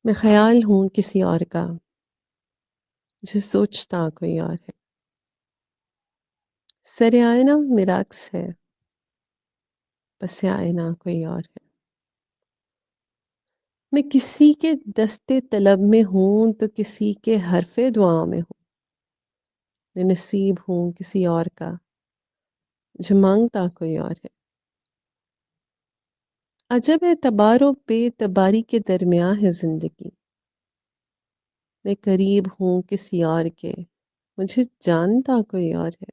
میں خیال ہوں کسی اور کا، مجھے سوچتا کوئی اور ہے۔ سر آئینہ میرا عکس ہے، پس آئینہ کوئی اور ہے۔ میں کسی کے دستے طلب میں ہوں تو کسی کے حرف دعا میں ہوں۔ میں نصیب ہوں کسی اور کا، مجھے مانگتا کوئی اور ہے۔ عجب اعتبار و بے اعتباری کے درمیان ہے زندگی۔ میں قریب ہوں کسی اور کے، مجھے جانتا کوئی اور ہے۔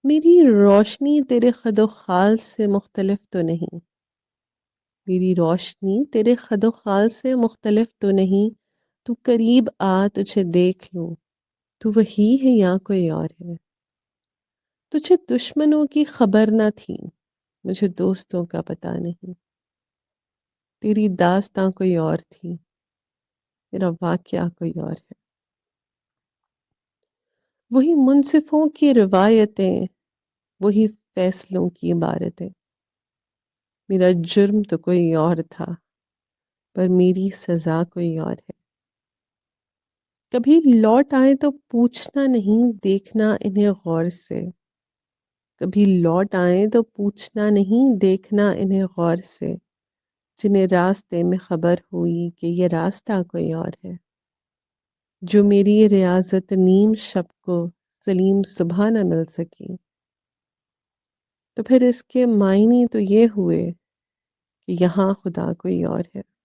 میری روشنی تیرے خد و خال سے مختلف تو نہیں، میری روشنی تیرے خد و خال سے مختلف تو نہیں۔ تو قریب آ تجھے دیکھ لوں، تو وہی ہے یا کوئی اور ہے۔ تجھے دشمنوں کی خبر نہ تھی، مجھے دوستوں کا پتہ نہیں۔ تیری داستاں کوئی اور تھی، میرا واقعہ کوئی اور ہے۔ وہی منصفوں کی روایتیں، وہی فیصلوں کی عبارتیں۔ میرا جرم تو کوئی اور تھا، پر میری سزا کوئی اور ہے۔ کبھی لوٹ آئے تو پوچھنا نہیں، دیکھنا انہیں غور سے۔ کبھی لوٹ آئیں تو پوچھنا نہیں، دیکھنا انہیں غور سے۔ جنہیں راستے میں خبر ہوئی کہ یہ راستہ کوئی اور ہے۔ جو میری ریاضت نیم شب کو سلیم صبح نہ مل سکی، تو پھر اس کے معنی تو یہ ہوئے کہ یہاں خدا کوئی اور ہے۔